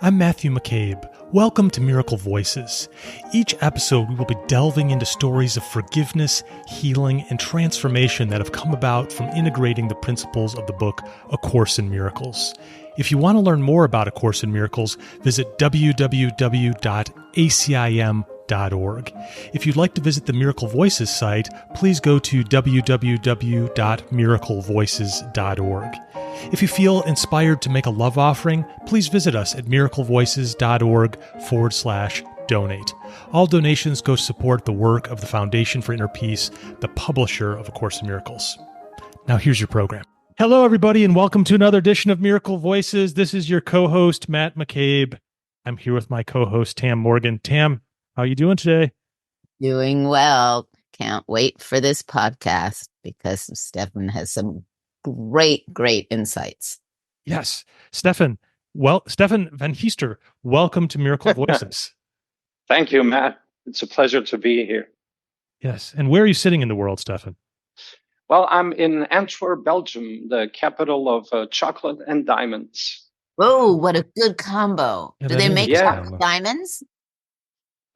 I'm Matthew McCabe. Welcome to Miracle Voices. Each episode, we will be delving into stories of forgiveness, healing, and transformation that have come about from integrating the principles of the book A Course in Miracles. If you want to learn more about A Course in Miracles, visit www.acim.org. If you'd like to visit the Miracle Voices site, please go to www.miraclevoices.org. If you feel inspired to make a love offering, please visit us at miraclevoices.org/donate. All donations go to support the work of the Foundation for Inner Peace, the publisher of A Course in Miracles. Now here's your program. Hello, everybody, and welcome to another edition of Miracle Voices. This is your co-host, Matt McCabe. I'm here with my co-host, Tam Morgan. Tam, how are you doing today? Doing well. Can't wait for this podcast because Stefan has some great insights. Yes. Stefan Van Heester, welcome to Miracle Voices. Thank you, Matt. It's a pleasure to be here. Yes. And where are you sitting in the world, Stefan? Well, I'm in Antwerp, Belgium, the capital of chocolate and diamonds. Oh, what a good combo. Yeah, Do they make chocolate diamonds?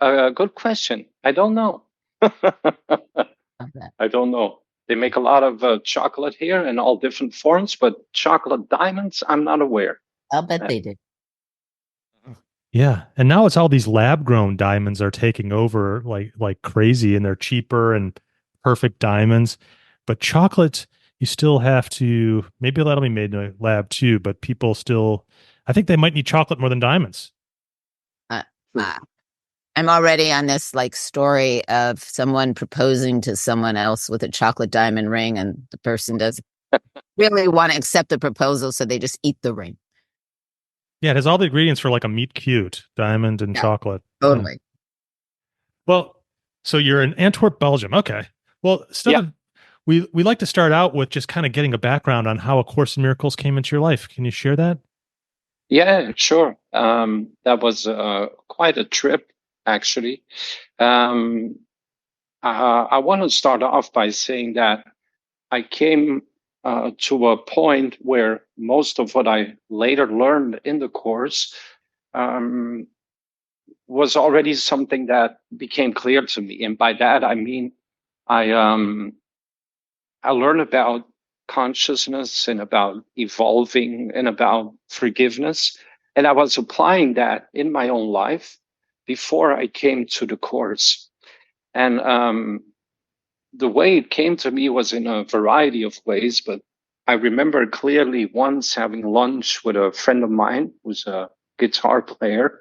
Good question. I don't know. I don't know. They make a lot of chocolate here in all different forms, but chocolate diamonds, I'm not aware. I'll bet they do. Yeah. And now it's all these lab-grown diamonds are taking over like crazy, and they're cheaper and perfect diamonds. But chocolate, you still have to, maybe that'll be made in a lab too, but people still, I think they might need chocolate more than diamonds. I'm already on this story of someone proposing to someone else with a chocolate diamond ring, and the person doesn't really want to accept the proposal, so they just eat the ring. Yeah, it has all the ingredients for like a meet cute, diamond and chocolate. Totally. Yeah. Well, so you're in Antwerp, Belgium. Okay. Well, Stefan, we like to start out with just kind of getting a background on how A Course in Miracles came into your life. Can you share that? Yeah, sure. That was quite a trip, actually. I want to start off by saying that I came to a point where most of what I later learned in the course was already something that became clear to me. And by that, I mean, I learned about consciousness and about evolving and about forgiveness. And I was applying that in my own life before I came to the course. And the way it came to me was in a variety of ways, but I remember clearly once having lunch with a friend of mine who's a guitar player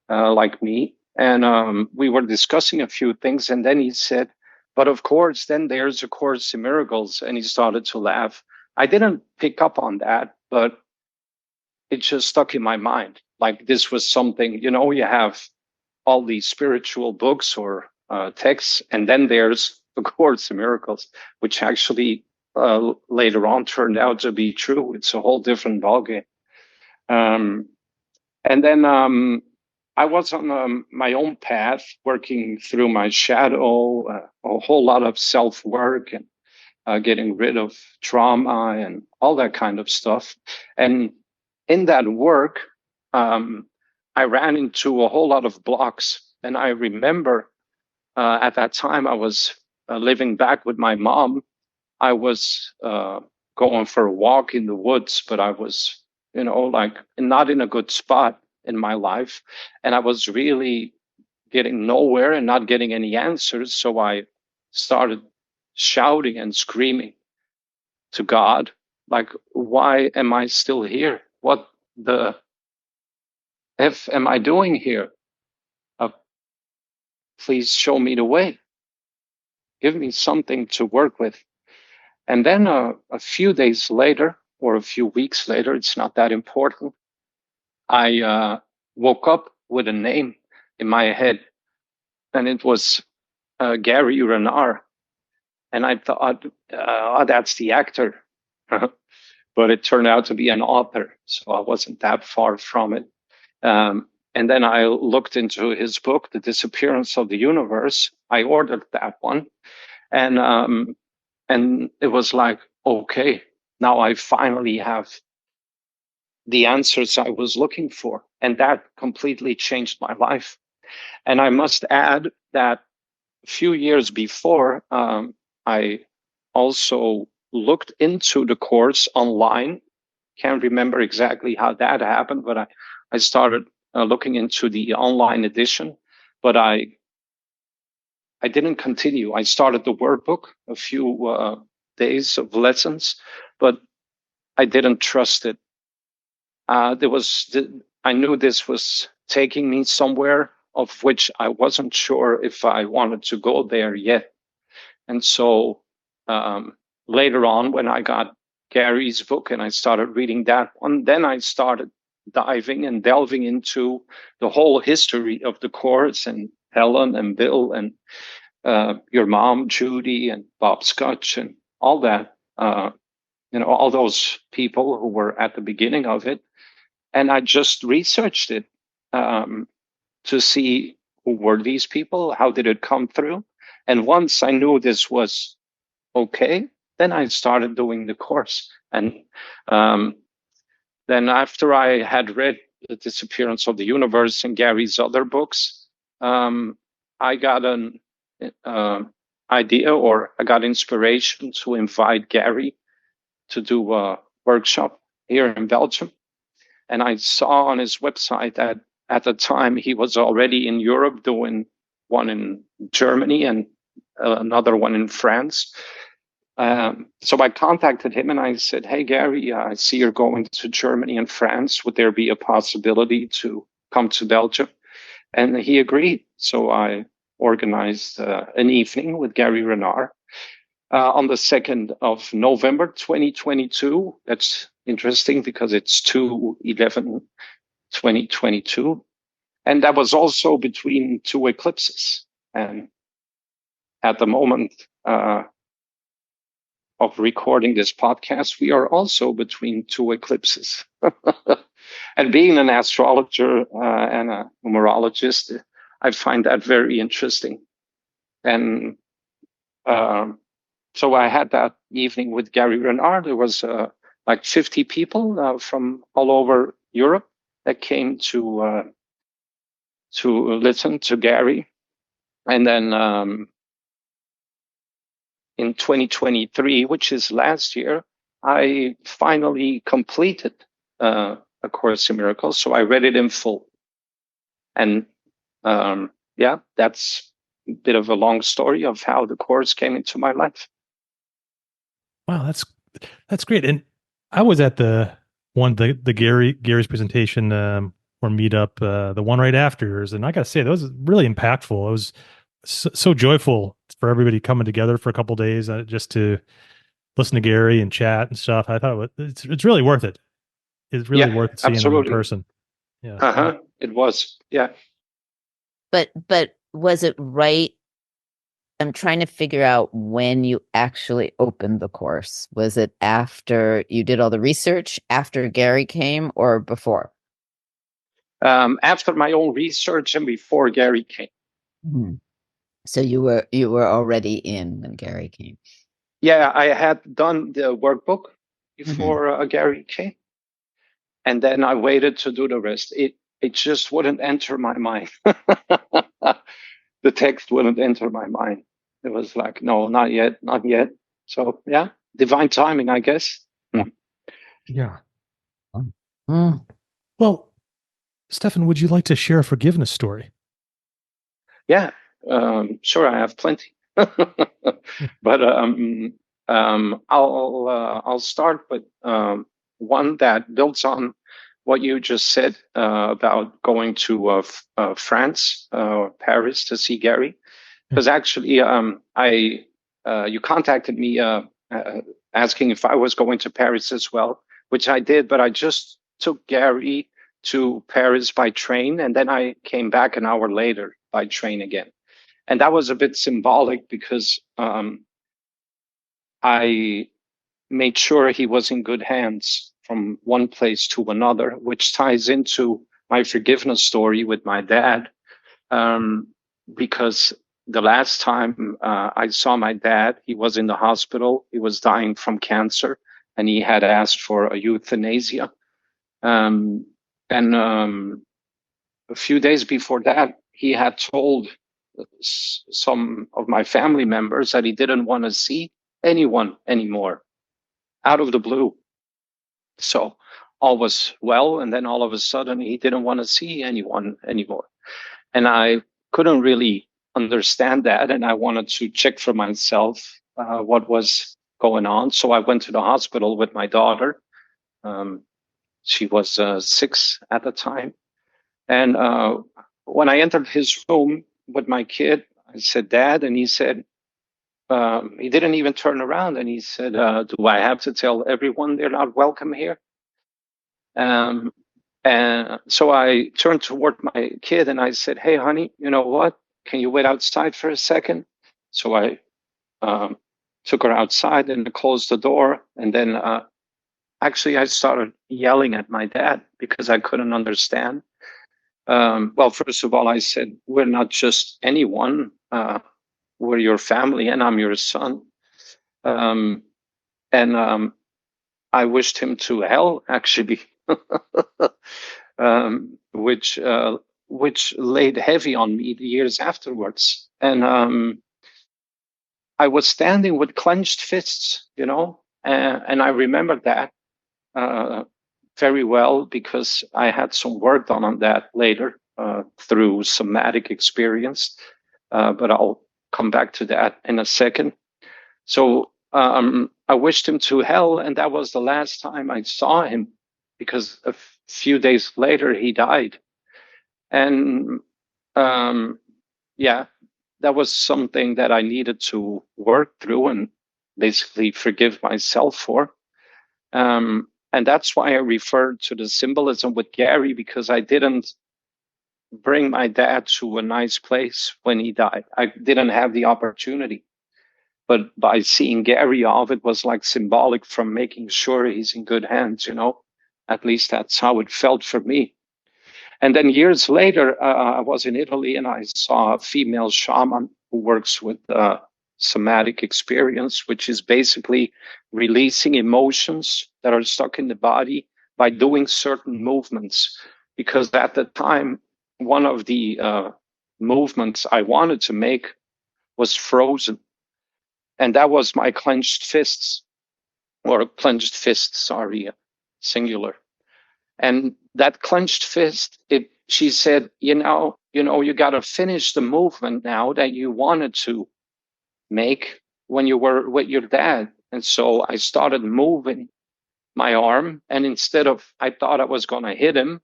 like me. And we were discussing a few things. And then he said, but of course, then there's A Course in Miracles. And he started to laugh. I didn't pick up on that, but it just stuck in my mind. Like this was something, you have all these spiritual books or texts, and then there's A Course in Miracles, which actually later on turned out to be true. It's a whole different ballgame. And then I was on my own path, working through my shadow, a whole lot of self-work and getting rid of trauma and all that kind of stuff. And in that work, I ran into a whole lot of blocks. And I remember at that time I was living back with my mom. I was going for a walk in the woods, but I was, not in a good spot in my life. And I was really getting nowhere and not getting any answers. So I started shouting and screaming to God, like, why am I still here? What the F am I doing here? Please show me the way. Give me something to work with. And then a few days later, or a few weeks later, it's not that important, I woke up with a name in my head, and it was Gary Renard. And I thought, that's the actor. But it turned out to be an author, so I wasn't that far from it. And then I looked into his book, The Disappearance of the Universe. I ordered that one. And it was like, okay, now I finally have the answers I was looking for. And that completely changed my life. And I must add that a few years before, I also looked into the course online. Can't remember exactly how that happened, but I started looking into the online edition, but I didn't continue. I started the workbook, a few days of lessons, but I didn't trust it. I knew this was taking me somewhere of which I wasn't sure if I wanted to go there yet. And so later on, when I got Gary's book and I started reading that one, then I started diving and delving into the whole history of the course and Helen and Bill and your mom, Judy, and Bob Scotch and all that, all those people who were at the beginning of it. And I just researched it to see who were these people, how did it come through. And once I knew this was okay, then I started doing the course. And then after I had read The Disappearance of the Universe and Gary's other books, I got an idea, or I got inspiration to invite Gary to do a workshop here in Belgium. And I saw on his website that at the time he was already in Europe doing one in Germany and another one in France. So I contacted him and I said, "Hey, Gary, I see you're going to Germany and France. Would there be a possibility to come to Belgium?" And he agreed. So I organized an evening with Gary Renard on the 2nd of November, 2022. That's interesting because it's 2/11/2022. And that was also between two eclipses. And at the moment of recording this podcast, we are also between two eclipses. And being an astrologer and a numerologist, I find that very interesting. And so I had that evening with Gary Renard. There was like 50 people from all over Europe that came to listen to Gary. And then in 2023, which is last year, I finally completed A Course in Miracles. So I read it in full. And that's a bit of a long story of how the course came into my life. Wow, that's great. And I was at the Gary's presentation or meetup, the one right after yours, and I got to say that was really impactful. It was so joyful for everybody coming together for a couple of days just to listen to Gary and chat and stuff. I thought it's really worth it. It's really worth seeing him in person. Yeah. It was. Yeah. But was it right? I'm trying to figure out when you actually opened the course. Was it after you did all the research, after Gary came, or before? After my own research and before Gary came. Mm-hmm. So you were already in when Gary came. Yeah, I had done the workbook before Gary came, and then I waited to do the rest. It just wouldn't enter my mind. The text wouldn't enter my mind. It was like, no, not yet, not yet. So yeah, divine timing, I guess. Yeah. Well, Stefan, would you like to share a forgiveness story? Yeah, sure. I have plenty, but I'll start with one that builds on what you just said about going to France, Paris, to see Gary. Because actually, you contacted me asking if I was going to Paris as well, which I did, but I just took Gary to Paris by train, and then I came back an hour later by train again. And that was a bit symbolic because I made sure he was in good hands from one place to another, which ties into my forgiveness story with my dad. Because the last time I saw my dad, he was in the hospital. He was dying from cancer, and he had asked for a euthanasia. Um, and a few days before that, he had told some of my family members that he didn't want to see anyone anymore, out of the blue. So all was well, and then all of a sudden he didn't want to see anyone anymore. And I couldn't really understand that, and I wanted to check for myself what was going on. So I went to the hospital with my daughter. Um, she was 6 at the time. And when I entered his room with my kid, I said, "Dad," and he said, he didn't even turn around, and he said, "Do I have to tell everyone they're not welcome here?" Um, and so I turned toward my kid and I said, "Hey, honey, you know what? Can you wait outside for a second?" So I um, took her outside and closed the door. And then actually, I started yelling at my dad because I couldn't understand. Well, first of all, I said, "We're not just anyone. We're your family, and I'm your son." Um, and I wished him to hell, actually, which laid heavy on me the years afterwards. And I was standing with clenched fists, and I remember that uh, very well because I had some work done on that later through somatic experience. But I'll come back to that in a second. So I wished him to hell, and that was the last time I saw him because a few days later he died. And um, yeah, that was something that I needed to work through and basically forgive myself for. And that's why I referred to the symbolism with Gary, because I didn't bring my dad to a nice place when he died. I didn't have the opportunity. But by seeing Gary off, it was like symbolic from making sure he's in good hands. At least that's how it felt for me. And then years later, I was in Italy and I saw a female shaman who works with somatic experience, which is basically releasing emotions that are stuck in the body by doing certain movements. Because at the time, one of the movements I wanted to make was frozen. And that was my clenched fists, or clenched fist, sorry, singular. And that clenched fist, she said, you got to finish the movement now that you wanted to make when you were with your dad. And so I started moving my arm. And instead of, I thought I was going to hit him,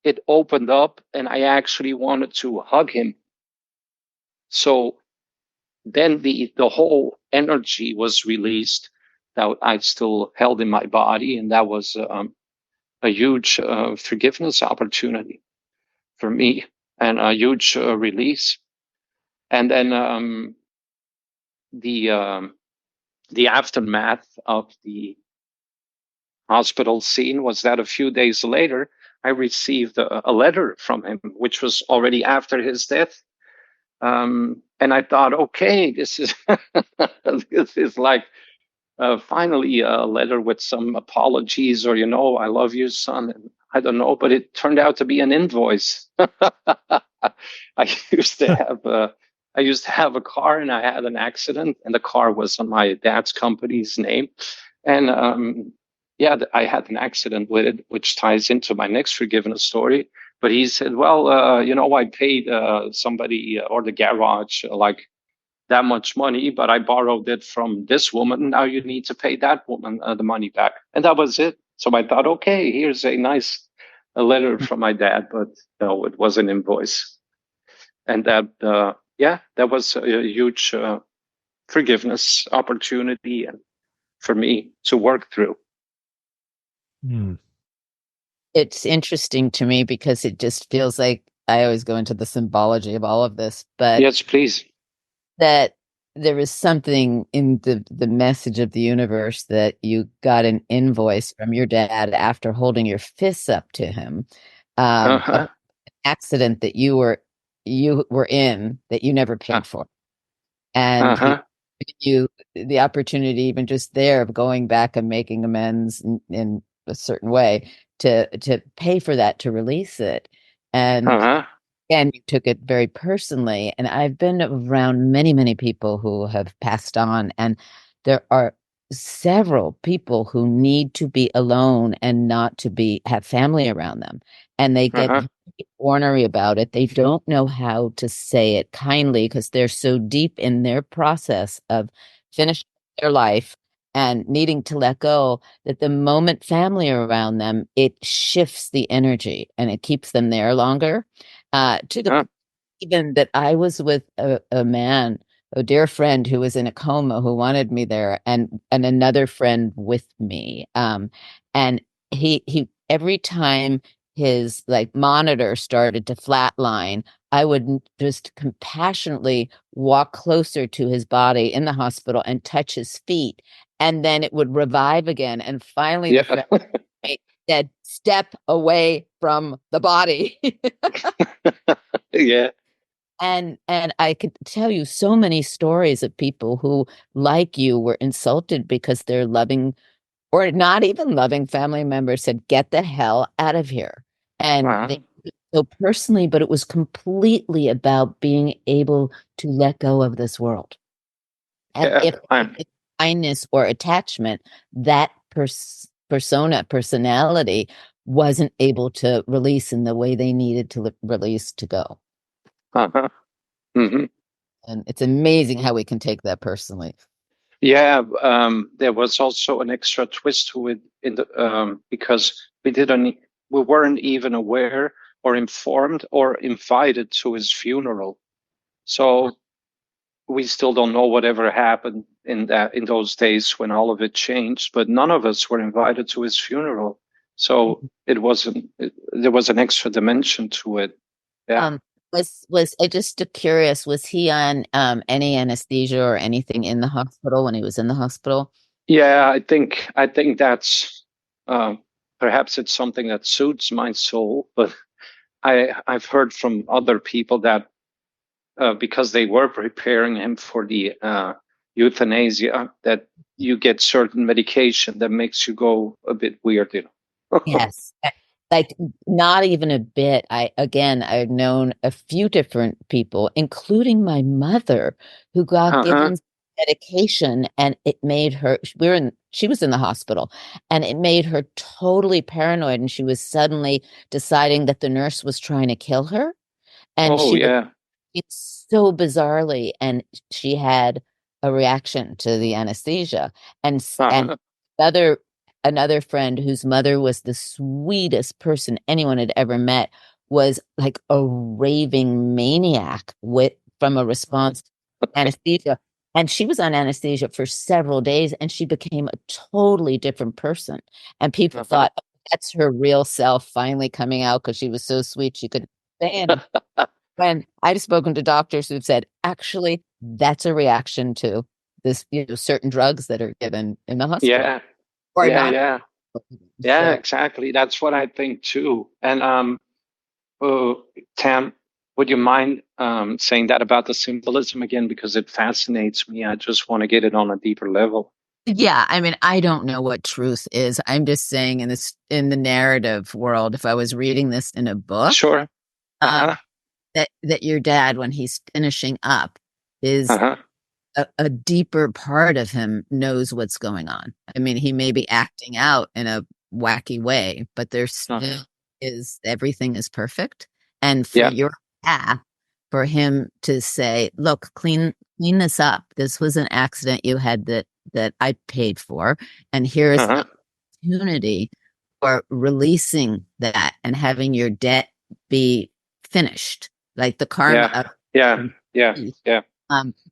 it opened up and I actually wanted to hug him. So then the whole energy was released that I still held in my body. And that was a huge forgiveness opportunity for me and a huge release. And then the aftermath of the hospital scene was that a few days later, I received a letter from him, which was already after his death. And I thought, okay, this is this is like finally a letter with some apologies, or I love you, son. And I don't know, but it turned out to be an invoice. I used to have a car, and I had an accident, and the car was on my dad's company's name, and I had an accident with it, which ties into my next forgiveness story. But he said, well, I paid somebody or the garage like that much money, but I borrowed it from this woman. Now you need to pay that woman the money back. And that was it. So I thought, okay, here's a letter from my dad, but no, it was an invoice. And that, that was a huge forgiveness opportunity and for me to work through. It's interesting to me because it just feels like I always go into the symbology of all of this, but yes, please. That there is something in the message of the universe that you got an invoice from your dad after holding your fists up to him. An accident that you were in that you never paid for, and you the opportunity even just there of going back and making amends and a certain way to pay for that, to release it. And you took it very personally. And I've been around many, many people who have passed on, and there are several people who need to be alone and not to have family around them. And they get very ornery about it. They don't know how to say it kindly because they're so deep in their process of finishing their life and needing to let go, that the moment family are around them, it shifts the energy and it keeps them there longer. To the even that I was with a man, a dear friend who was in a coma, who wanted me there, and another friend with me. And he every time his like monitor started to flatline, I would just compassionately walk closer to his body in the hospital and touch his feet, and then it would revive again. And finally, the friend said, "Step away from the body." Yeah. And I could tell you so many stories of people who, like you, were insulted because their loving or not even loving family members said, "Get the hell out of here." And they took it so personally, but it was completely about being able to let go of this world. And if it's kindness or attachment, that personality wasn't able to release in the way they needed to release to go. And it's amazing how we can take that personally. Yeah, there was also an extra twist to it because we weren't even aware or informed or invited to his funeral. So we still don't know whatever happened in those days when all of it changed, but none of us were invited to his funeral. So there was an extra dimension to it. Yeah. Was I just curious, was he on any anesthesia or anything in the hospital when he was in the hospital? Yeah, I think that's perhaps it's something that suits my soul, but I've heard from other people that because they were preparing him for the euthanasia, that you get certain medication that makes you go a bit weird, you know. Yes. Like not even a bit. I've known a few different people, including my mother, who got given medication, and it made her, she was in the hospital, and it made her totally paranoid, and she was suddenly deciding that the nurse was trying to kill her. And it's so bizarrely, and she had a reaction to the anesthesia. And another friend whose mother was the sweetest person anyone had ever met was like a raving maniac from a response to anesthesia. And she was on anesthesia for several days, and she became a totally different person. And people thought, oh, that's her real self finally coming out because she was so sweet she couldn't stand. When I've spoken to doctors who've said, actually, that's a reaction to this, certain drugs that are given in the hospital. Yeah. Or yeah, not. yeah. Yeah, exactly. That's what I think too. And Tam, would you mind saying that about the symbolism again? Because it fascinates me. I just want to get it on a deeper level. Yeah, I mean, I don't know what truth is. I'm just saying in the narrative world, if I was reading this in a book, sure, that your dad, when he's finishing up, is a deeper part of him knows what's going on. I mean, he may be acting out in a wacky way, but there's still everything is perfect. And for your path, for him to say, look, clean this up. This was an accident you had that I paid for. And here's the opportunity for releasing that and having your debt be finished. Like the karma. Yeah.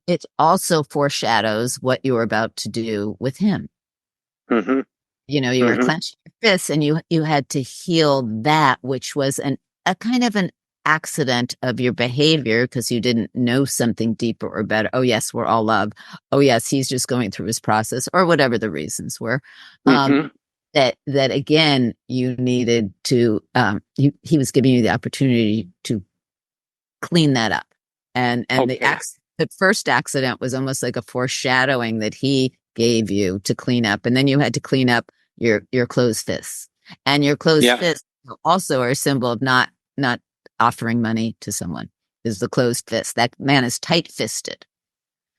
It also foreshadows what you were about to do with him. You were clenching your fists, and you had to heal that, which was a kind of an accident of your behavior because you didn't know something deeper or better. Oh yes, we're all love. Oh yes, he's just going through his process, or whatever the reasons were. That again, you needed to. He was giving you the opportunity to clean that up, and the first accident was almost like a foreshadowing that he gave you to clean up, and then you had to clean up your closed fists, and your closed Yeah. fists also are a symbol of not offering money to someone. Is the closed fist. That man is tight fisted.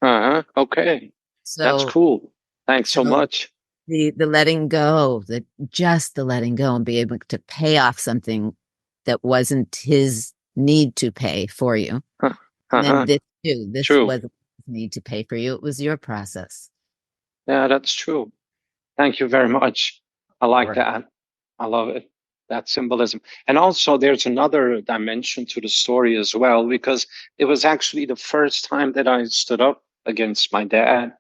Okay. That's So cool. Thanks so so much. the letting go, the letting go and be able to pay off something that wasn't his need to pay for you. Huh. And then Uh-huh. this True. wasn't his need to pay for you. It was your process. Yeah, that's true. Thank you very much. I like Right. that. I love it. That symbolism. And also, there's another dimension to the story as well, because it was actually the first time that I stood up against my dad.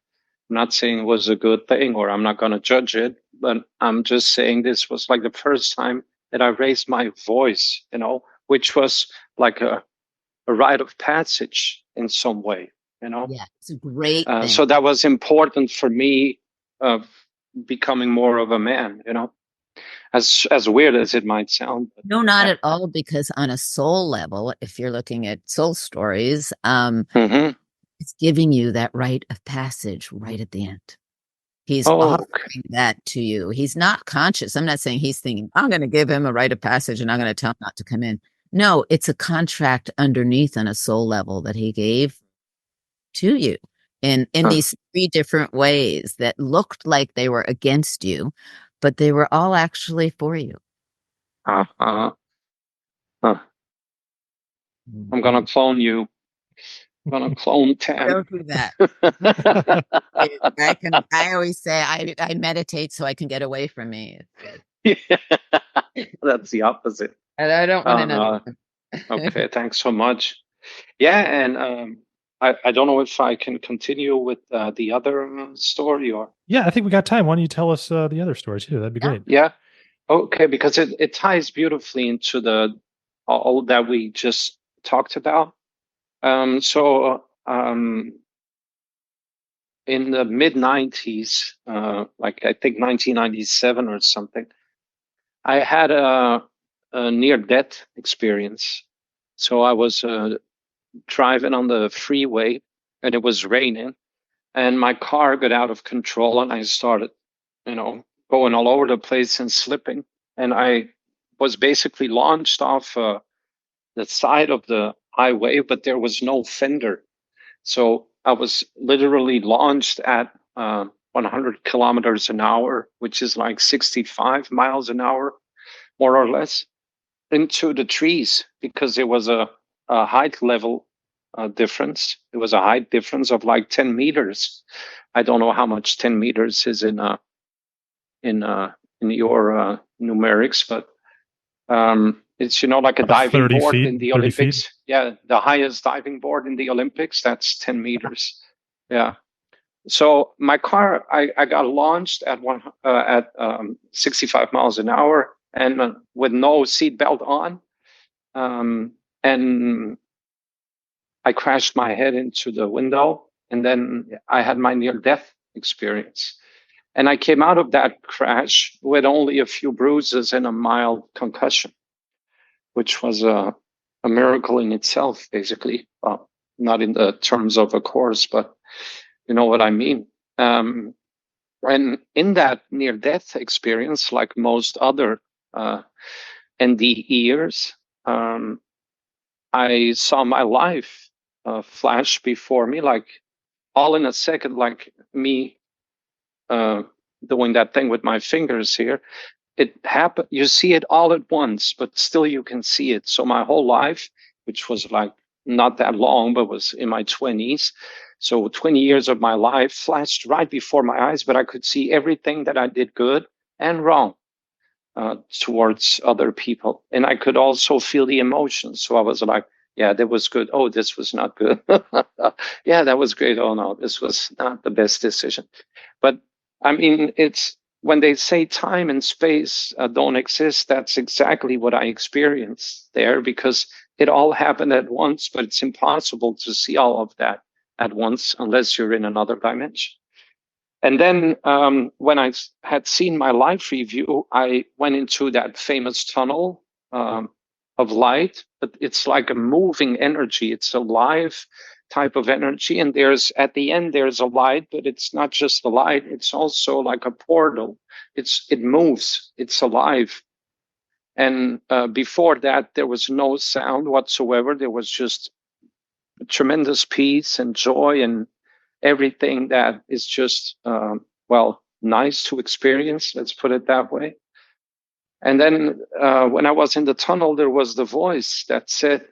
I'm not saying it was a good thing, or I'm not going to judge it, but I'm just saying this was like the first time that I raised my voice, which was like a rite of passage in some way, Yeah, it's a great thing. So that was important for me, becoming more of a man, as weird as it might sound. No, not at all, because on a soul level, if you're looking at soul stories, Mhm. it's giving you that rite of passage right at the end. He's Oh, offering that to you. He's not conscious. I'm not saying he's thinking, I'm going to give him a rite of passage and I'm going to tell him not to come in. No, it's a contract underneath on a soul level that he gave to you in these 3 different ways that looked like they were against you, but they were all actually for you. uh, I'm gonna clone you. I'm gonna clone Tam. Don't do that. I always say I meditate so I can get away from me. Yeah, that's the opposite. And I don't want to know. Okay, thanks so much. Yeah, and I don't know if I can continue with the other story or. Yeah, I think we got time. Why don't you tell us the other stories too? That'd be great. Yeah. Okay, because it ties beautifully into the all that we just talked about. So in the mid 90s, like I think 1997 or something, I had a near death experience. So I was driving on the freeway and it was raining and my car got out of control and I started, going all over the place and slipping. And I was basically launched off the side of the highway, but there was no fender. So I was literally launched at 100 kilometers an hour, which is like 65 miles an hour, more or less, into the trees because there was a height level difference. It was a height difference of like 10 meters. I don't know how much 10 meters is in your numerics, but it's like a diving 30 board feet, in the 30 feet. Olympics. Yeah, the highest diving board in the Olympics. That's 10 meters. Yeah. So my car, I got launched at 65 miles an hour and with no seatbelt on, and I crashed my head into the window, and then I had my near-death experience. And I came out of that crash with only a few bruises and a mild concussion, which was a miracle in itself, basically. Well, not in the terms of a course, but you know what I mean. And in that near-death experience, like most other NDEers, I saw my life flash before me, like all in a second, like me doing that thing with my fingers here. It happened. You see it all at once, but still you can see it. So my whole life, which was like not that long, but was in my 20s. So 20 years of my life flashed right before my eyes, but I could see everything that I did good and wrong towards other people. And I could also feel the emotions. So I was like, yeah, that was good. Oh, this was not good. Yeah, that was great. Oh, no, this was not the best decision. But I mean, it's when they say time and space don't exist, that's exactly what I experienced there because it all happened at once, but it's impossible to see all of that at once unless you're in another dimension. And then when I had seen my life review, I went into that famous tunnel of light, but it's like a moving energy. It's alive. type of energy. And there's, at the end, there's a light, but it's not just a light. It's also like a portal. It moves. It's alive. And before that, there was no sound whatsoever. There was just tremendous peace and joy and everything that is just, nice to experience. Let's put it that way. And then when I was in the tunnel, there was the voice that said,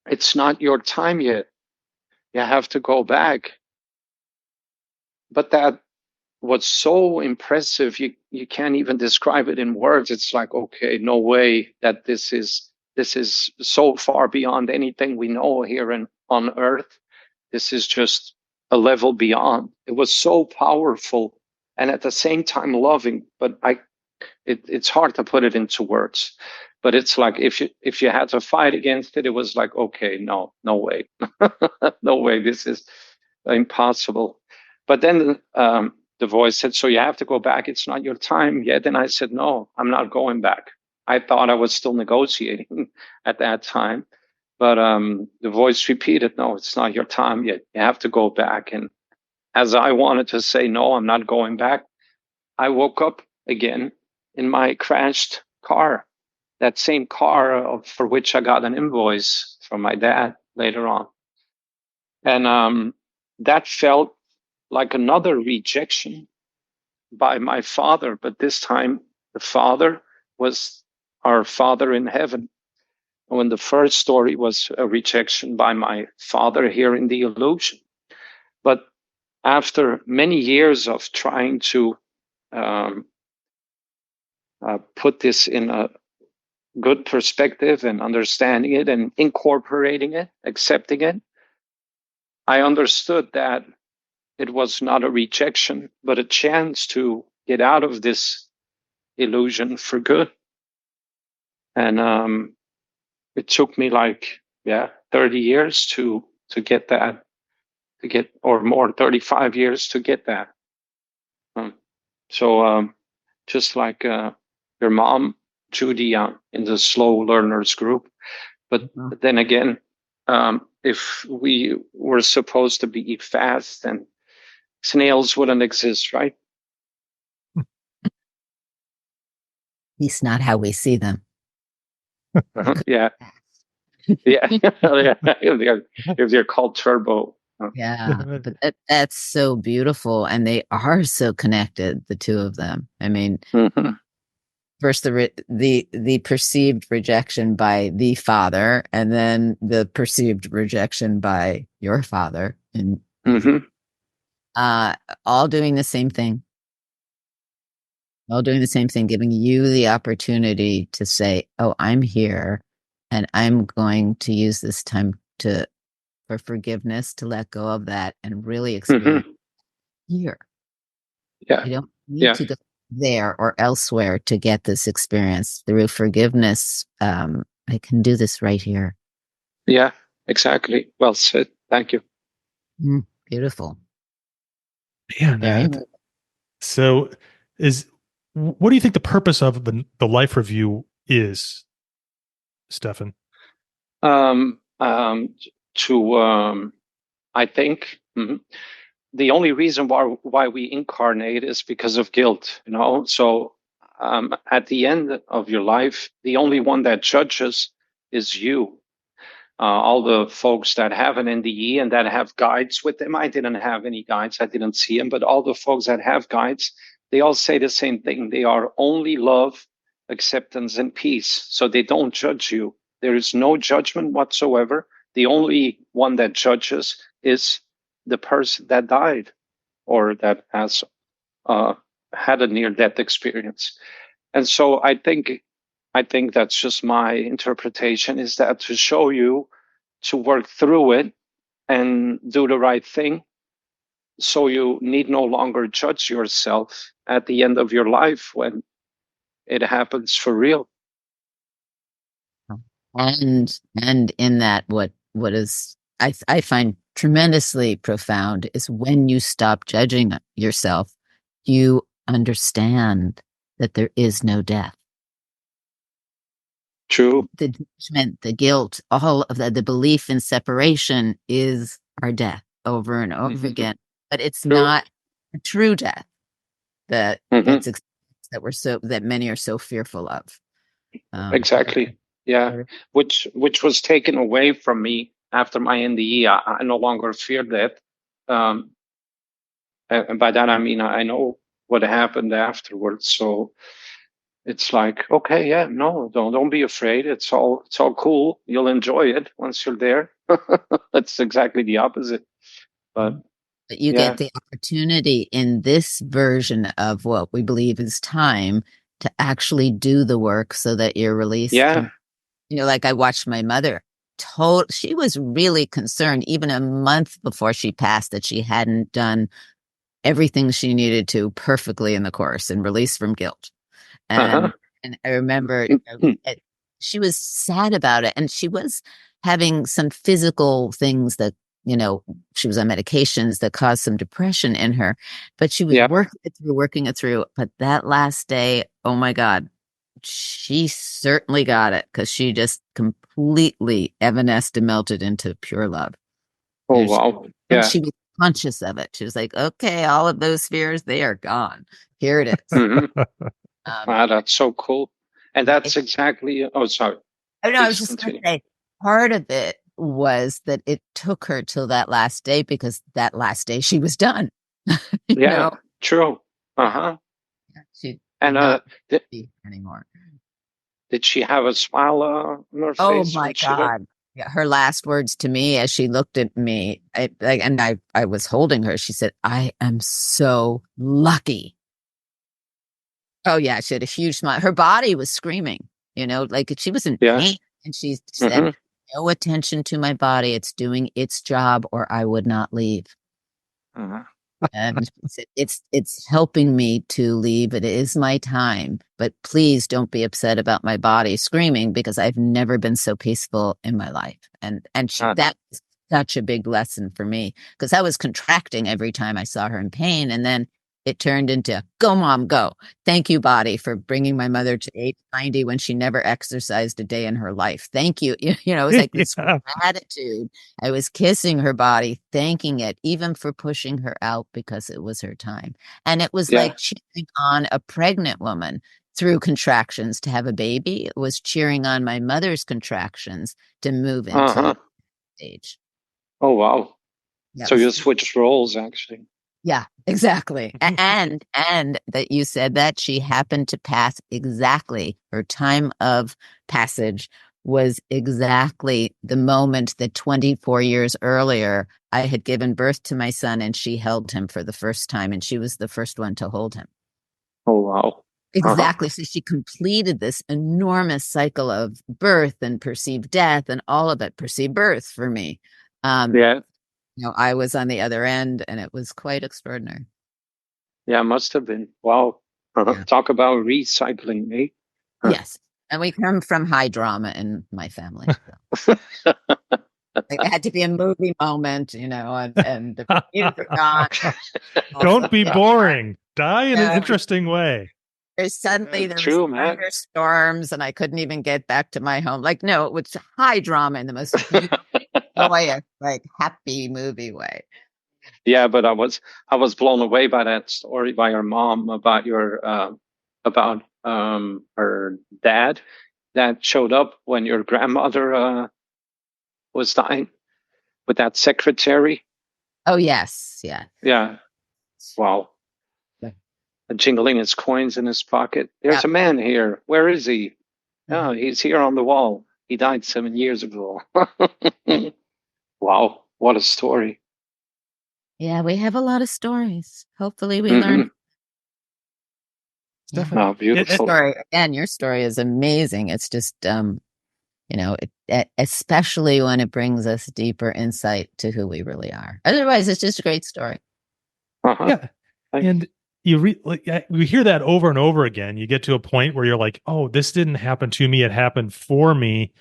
"It's not your time yet. You have to go back." But that was so impressive. You can't even describe it in words. It's like, okay, no way that this is so far beyond anything we know here on Earth. This is just a level beyond. It was so powerful and at the same time loving, but it's hard to put it into words. But it's like if you had to fight against it, it was like, okay, no way, no way, this is impossible. But then the voice said, "So you have to go back. It's not your time yet." And I said, "No, I'm not going back." I thought I was still negotiating at that time. But the voice repeated, "No, it's not your time yet. You have to go back." And as I wanted to say, "No, I'm not going back," I woke up again in my crashed car, that same car for which I got an invoice from my dad later on. And that felt like another rejection by my father, but this time the father was our Father in heaven. When the first story was a rejection by my father here in the illusion. But after many years of trying to put this in a good perspective and understanding it and incorporating it, accepting it, I understood that it was not a rejection, but a chance to get out of this illusion for good. And it took me 30 years to get that, or more, 35 years to get that. So just like your mom, Judy, in the slow learners group. But then again, if we were supposed to be fast, then snails wouldn't exist, right? At least not how we see them. Yeah. Yeah. If they're called turbo. Yeah, but that's so beautiful, and they are so connected, the two of them. I mean, first the perceived rejection by the father, and then the perceived rejection by your father, and all doing the same thing. All doing the same thing, giving you the opportunity to say, "Oh, I'm here, and I'm going to use this time for forgiveness, to let go of that and really experience here." Yeah. I don't need to go there or elsewhere to get this experience. Through forgiveness, I can do this right here. Yeah, exactly. Well said. Thank you. Beautiful. Yeah. So what do you think the purpose of the life review is, Stefan? I think the only reason why we incarnate is because of guilt, So at the end of your life, the only one that judges is you. All the folks that have an NDE and that have guides with them, I didn't have any guides, I didn't see them, but all the folks that have guides, they all say the same thing. They are only love, acceptance, and peace. So they don't judge you. There is no judgment whatsoever. The only one that judges is the person that died or that has had a near-death experience. And so I think that's just my interpretation, is that to show you to work through it and do the right thing, so you need no longer judge yourself at the end of your life when it happens for real. And in that, what is I find tremendously profound is when you stop judging yourself, you understand that there is no death. True. The judgment, the guilt, all of that, the belief in separation is our death over and over again, but it's True. not a true death that Mhm. that many are so fearful of. Exactly. Yeah. Which was taken away from me after my NDE. I no longer fear that. Um, and by that I mean I know what happened afterwards. So it's like, okay, yeah, no, don't be afraid. It's all cool. You'll enjoy it once you're there. That's exactly the opposite. But But you yeah, get the opportunity in this version of what we believe is time to actually do the work so that your release yeah, can, like I watched my mother she was really concerned even a month before she passed that she hadn't done everything she needed to perfectly in the course and release from guilt. uh-huh. And I remember she was sad about it, and she was having some physical things that, she was on medications that caused some depression in her, but she was Yeah, working it through. But that last day, oh my God, she certainly got it, because she just completely evanesced and melted into pure love. oh wow, And yeah. she was conscious of it. She was like, okay, all of those fears, they are gone. Here it is. Hmm. Um, Wow, that's so cool. And that's exactly, oh, sorry, I know, I was please just going to continue. say, part of it was that it took her till that last day, because that last day she was done. you Yeah, know, true. yeah, Uh-huh. she did And not did, be anymore. did she have a smile on her Oh face my when she left? God. Yeah, her last words to me as she looked at me, I was holding her. She said, "I am so lucky." Oh yeah, she had a huge smile. Her body was screaming, like she was in Yeah. pain. And she said, Hmm. "No attention to my body. It's doing its job, or I would not leave." Uh-huh. And she said, it's helping me to leave. It is my time, but please don't be upset about my body screaming, because I've never been so peaceful in my life. And Uh-huh. that was such a big lesson for me, because I was contracting every time I saw her in pain, and then it turned into, go mom, go. Thank you, body, for bringing my mother to age 90 when she never exercised a day in her life. Thank you. It was like this Yeah. gratitude. I was kissing her body, thanking it, even for pushing her out, because it was her time. And it was Yeah. like cheering on a pregnant woman through contractions to have a baby. It was cheering on my mother's contractions to move into Uh-huh. the stage. Oh, wow. Yeah, So you switched roles, actually. yeah, exactly. And that you said that she happened to pass exactly, her time of passage was exactly the moment that 24 years earlier I had given birth to my son, and she held him for the first time, and she was the first one to hold him. Oh, wow. Uh-huh. Exactly. So she completed this enormous cycle of birth and perceived death and all of it, perceived birth for me. Um, Yeah. I was on the other end, and it was quite extraordinary. Yeah, must have been. Wow. Uh-huh. Yeah. Talk about recycling, eh? Huh. Yes. And we come from high drama in my family. It had to be a movie moment, and the music on. Don't be boring. Die in an Yeah, interesting way. there was True, man. thunderstorms, and I couldn't even get back to my home. Like, no, it was high drama in the most joyous, like happy movie way. Yeah, but I was blown away by that story by your mom about her dad that showed up when your grandmother was dying with that secretary. Oh yes, yeah. Yeah. Wow. Jingling his coins in his pocket. Yeah. There's a man here. Where is he? Oh, he's here on the wall. He died 7 years ago. Wow, what a story. Yeah, we have a lot of stories. Hopefully we learn. Hmm. Yeah. Stefan, Oh, beautiful. Story again, your story is amazing. It's just especially when it brings us deeper insight to who we really are. Otherwise, it's just a great story. Uh-huh. yeah. And we hear that over and over again. You get to a point where you're like, oh, this didn't happen to me. It happened for me.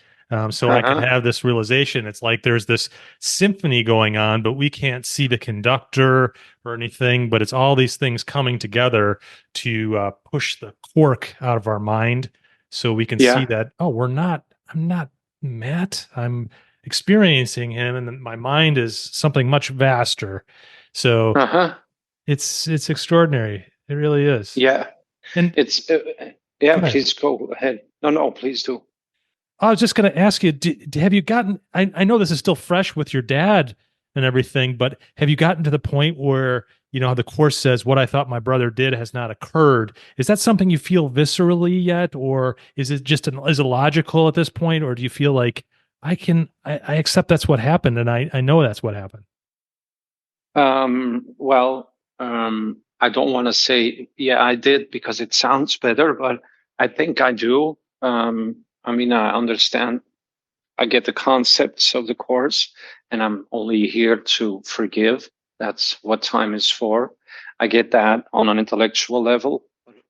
So I could Uh-huh. have this realization. It's like there's this symphony going on, but we can't see the conductor or anything. But it's all these things coming together to push the cork out of our mind, so we can see Yeah. that, oh, I'm not Matt. experiencing him, and my mind is something much vaster. So it's extraordinary. It really is. Yeah. And it's please go ahead. No, please do. I was just going to ask you, have you gotten, I know this is still fresh with your dad and everything, but have you gotten to the point where, you know, how the Course says, what I thought my brother did has not occurred? Is that something you feel viscerally yet? Or is it just, is it logical at this point? Or do you feel like I accept that's what happened and I know that's what happened? Well, I don't want to say, yeah, I did, because it sounds better, but I think I do. I mean, I understand, I get the concepts of the Course, and I'm only here to forgive. That's what time is for. I get that on an intellectual level.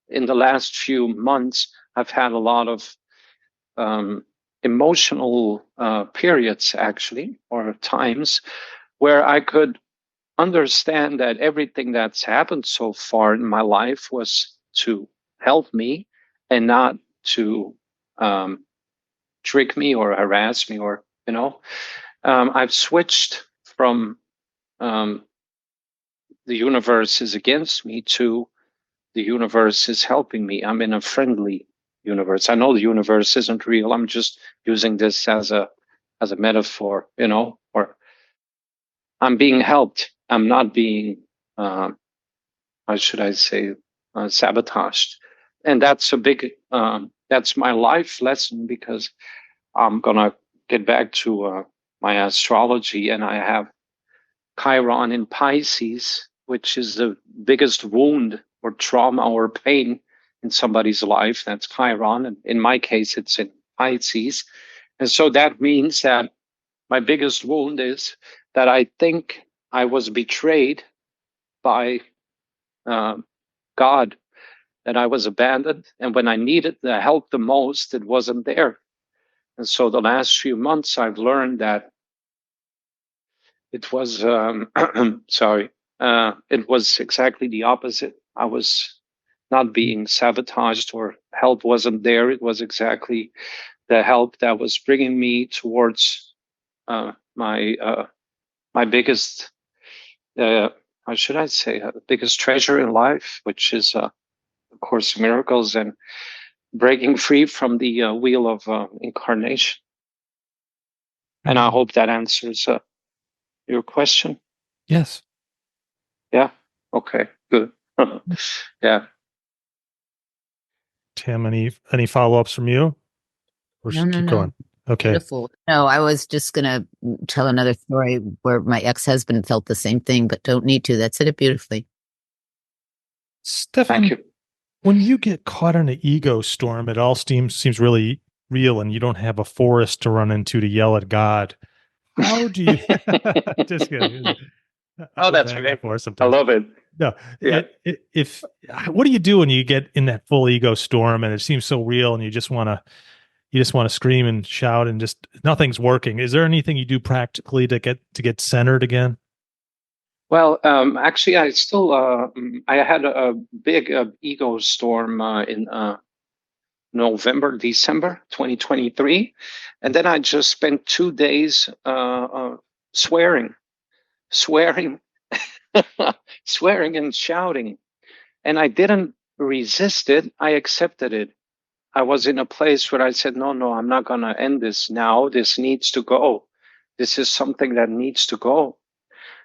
In the last few months, I've had a lot of emotional periods, actually, or times, where I could understand that everything that's happened so far in my life was to help me and not to trick me or harass me, or, you know, I've switched from the universe is against me to the universe is helping me. I'm in a friendly universe. I know the universe isn't real. I'm just using this as a metaphor, you know, or I'm being helped. I'm not being how should I say, sabotaged. And that's a big, that's my life lesson, because I'm going to get back to my astrology, and I have Chiron in Pisces, which is the biggest wound or trauma or pain in somebody's life. That's Chiron. And in my case, it's in Pisces. And so that means that my biggest wound is that I think I was betrayed by God, that I was abandoned. And when I needed the help the most, it wasn't there. And so the last few months, I've learned that it was, sorry, it was exactly the opposite. I was not being sabotaged, or help wasn't there. It was exactly the help that was bringing me towards my biggest, how should I say, biggest treasure in life, which is of Course Miracles, and breaking free from the wheel of incarnation. And I hope that answers your question. Yes. Yeah. Okay. Good. Yeah. Tam, any follow-ups from you? Or No. keep going? Okay. Beautiful. No, I was just going to tell another story where my ex-husband felt the same thing, but don't need to. That said it beautifully. Stefan, thank you. When you get caught in an ego storm, it all seems really real, and you don't have a forest to run into to yell at God. How do you just kidding? Oh, that's great. I love it. No, Yeah. if what do you do when you get in that full ego storm and it seems so real, and you just want to scream and shout, and just nothing's working? Is there anything you do practically to get centered again? Well, actually, I still I had a big ego storm in November, December 2023, and then I just spent 2 days swearing, swearing, swearing and shouting, and I didn't resist it. I accepted it. I was in a place where I said, no, I'm not going to end this now. This needs to go. This is something that needs to go.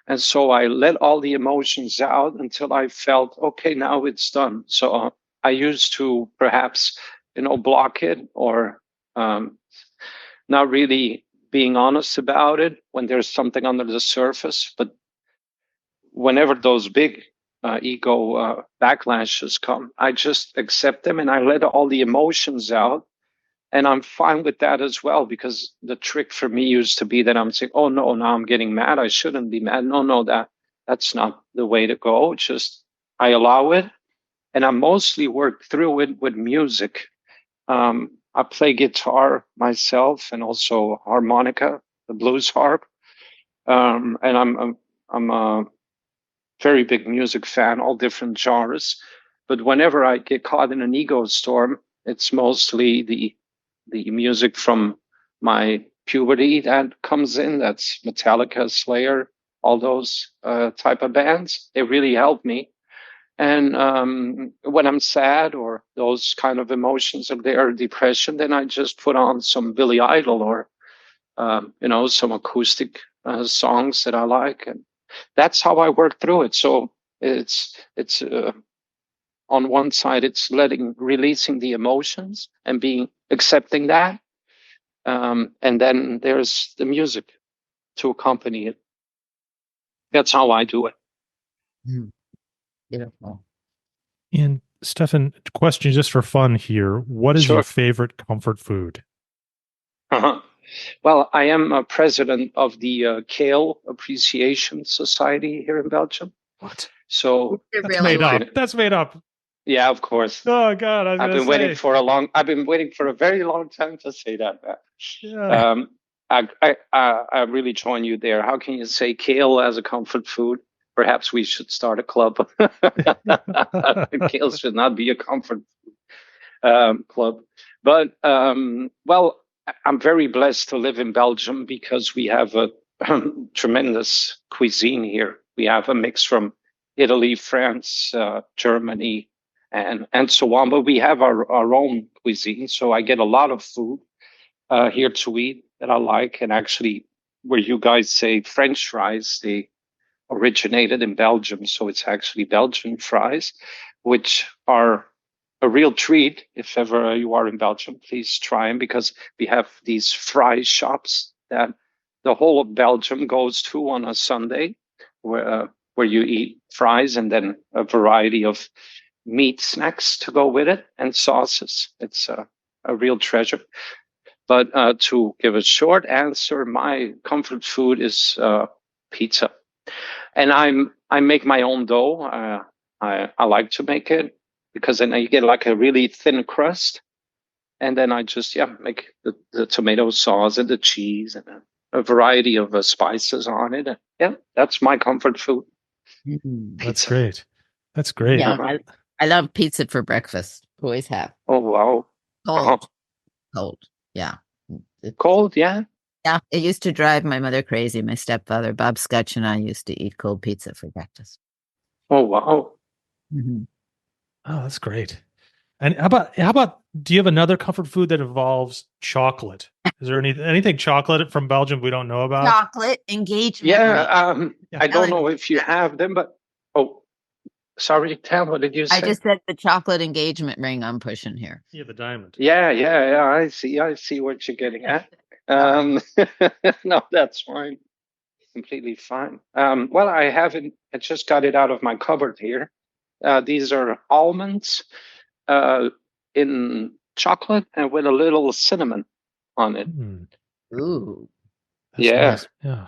And so I let all the emotions out until I felt, okay, now it's done. So I used to perhaps, block it, or not really being honest about it when there's something under the surface. But whenever those big ego backlashes come, I just accept them and I let all the emotions out. And I'm fine with that as well, because the trick for me used to be that I'm saying, oh, no, now I'm getting mad. I shouldn't be mad. No, that's not the way to go. Just I allow it. And I mostly work through it with music. I play guitar myself, and also harmonica, the blues harp. And I'm a very big music fan, all different genres. But whenever I get caught in an ego storm, it's mostly the music from my puberty that comes in. That's Metallica, Slayer, all those type of bands. They really help me. And when I'm sad or those kind of emotions are there, depression, then I just put on some Billy Idol or some acoustic songs that I like, and that's how I work through it. So it's on one side, it's releasing the emotions and accepting that, and then there's the music to accompany it. That's how I do it. Beautiful. And Stefan, question just for fun here. What is Sure. your favorite comfort food? Uh-huh. Well, I am a president of the Kale Appreciation Society here in Belgium. What? So That's made up. That's made up. Yeah, of course. Oh God, I've been waiting for a very long time to say that. Yeah. I really join you there. How can you say kale as a comfort food? Perhaps we should start a club. Kale should not be a comfort club. But well, I'm very blessed to live in Belgium because we have a tremendous cuisine here. We have a mix from Italy, France, Germany, and so on. But we have our own cuisine, so I get a lot of food here to eat that I like. And actually, where you guys say French fries, they originated in Belgium, so it's actually Belgian fries, which are a real treat. If ever you are in Belgium, please try them, because we have these fry shops that the whole of Belgium goes to on a Sunday, where you eat fries and then a variety of meat snacks to go with it and sauces. It's a real treasure. But to give a short answer, my comfort food is pizza, and I make my own dough. I like to make it because then you get like a really thin crust, and then I just make the tomato sauce and the cheese and a variety of spices on it. Yeah, that's my comfort food. That's great. That's great. Yeah, I love pizza for breakfast. Always have. Oh wow. Cold. Cold. Yeah. Cold, yeah. Yeah. It used to drive my mother crazy. My stepfather, Bob Scutch, and I used to eat cold pizza for breakfast. Oh wow. Mm-hmm. Oh, that's great. And how about do you have another comfort food that involves chocolate? Is there anything chocolate from Belgium we don't know about? Chocolate engagement. Yeah, I don't know if you have them, but sorry, Tam, what did you say? I just said the chocolate engagement ring I'm pushing here. Yeah, the diamond. Yeah. I see what you're getting at. No, that's fine. Completely fine. Well, I just got it out of my cupboard here. These are almonds in chocolate and with a little cinnamon on it. Ooh. That's nice. Yeah.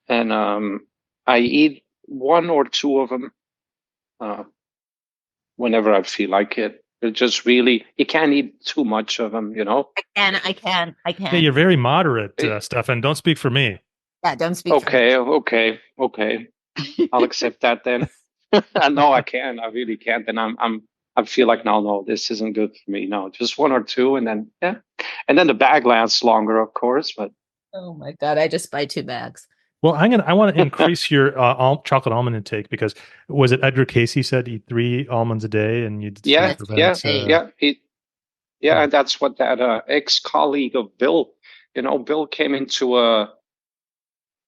And I eat one or two of them whenever I feel like it. It just really, you can't eat too much of them, I can. Yeah, you're very moderate, Stefan. Don't speak for me. Yeah, don't speak okay, for me. Okay. I'll accept that then. No, I can't. I really can't. And I feel like, no, this isn't good for me. No, just one or two. And then, and then the bag lasts longer, of course, but. Oh my God. I just buy 2 bags. Well, I want to increase your chocolate almond intake, because was it Edgar Casey said eat 3 almonds a day, and you and that's what that ex-colleague of Bill, Bill came into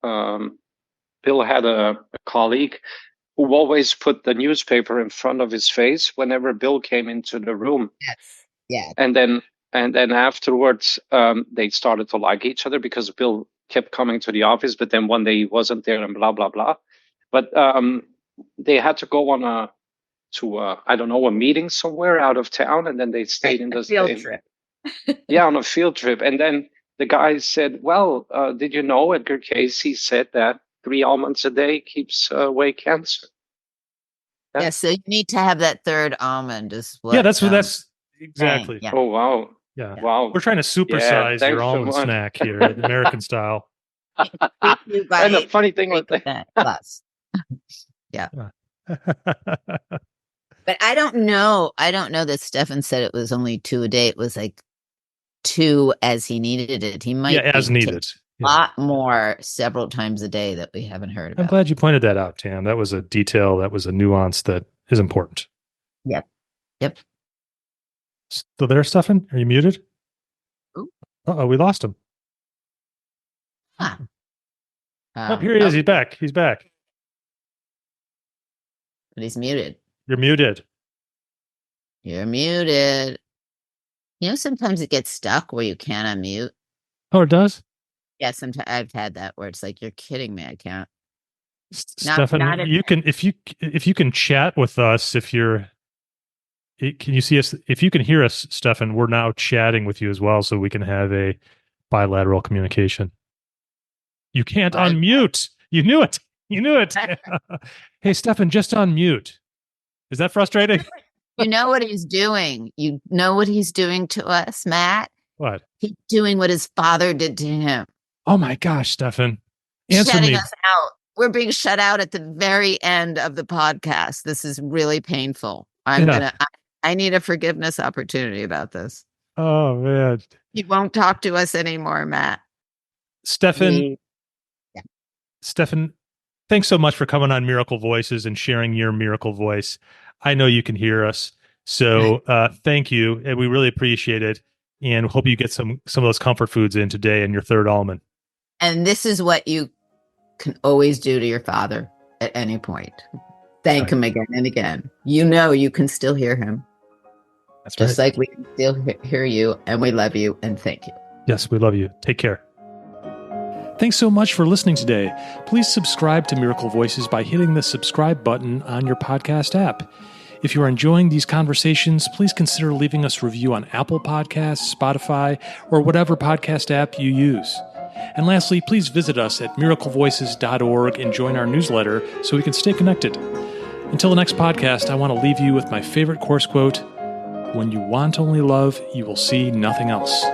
Bill had a colleague who always put the newspaper in front of his face whenever Bill came into the room. Yes. Yeah. And then afterwards, they started to like each other because Bill kept coming to the office, but then one day he wasn't there and blah, blah, blah. But they had to go on a meeting somewhere out of town, and then they stayed in the field trip. On a field trip. And then the guy said, well, did you know Edgar Casey said that 3 almonds a day keeps away cancer? Yeah, so you need to have that 3rd almond as well. Yeah, that's exactly. Yeah. Oh, wow. Yeah. Wow. We're trying to supersize your almond snack here, American style. And the funny thing was that plus. Yeah. But I don't know that Stefan said it was only 2 a day. It was like 2 as he needed it. He might as be needed. A lot more several times a day that we haven't heard about. I'm glad you pointed that out, Tam. That was a detail. That was a nuance that is important. Yep. Still there, Stefan? Are you muted? Ooh. Uh-oh, we lost him. Huh. Here he is. He's back. But he's muted. You're muted. You're muted. Sometimes it gets stuck where you can't unmute. Oh, it does? Yeah, sometimes I've had that where it's like, you're kidding me. I can't. Stefan, you can if you can chat with us. Can you see us? If you can hear us, Stefan, we're now chatting with you as well, so we can have a bilateral communication. You can't unmute. You knew it. Hey, Stefan, just unmute. Is that frustrating? You know what he's doing. You know what he's doing to us, Matt? What? He's doing what his father did to him. Oh my gosh, Stefan. Answer Shutting me. us out. We're being shut out at the very end of the podcast. This is really painful. I need a forgiveness opportunity about this. Oh man. He won't talk to us anymore, Matt. Stefan, thanks so much for coming on Miracle Voices and sharing your miracle voice. I know you can hear us. So thank you. And we really appreciate it. And hope you get some of those comfort foods in today and your third almond. And this is what you can always do to your father at any point. Thank him again and again. You can still hear him. That's just right. Like we can still hear you, and we love you and thank you. Yes, we love you. Take care. Thanks so much for listening today. Please subscribe to Miracle Voices by hitting the subscribe button on your podcast app. If you are enjoying these conversations, please consider leaving us a review on Apple Podcasts, Spotify, or whatever podcast app you use. And lastly, please visit us at miraclevoices.org and join our newsletter so we can stay connected. Until the next podcast, I want to leave you with my favorite course quote: "When you want only love, you will see nothing else."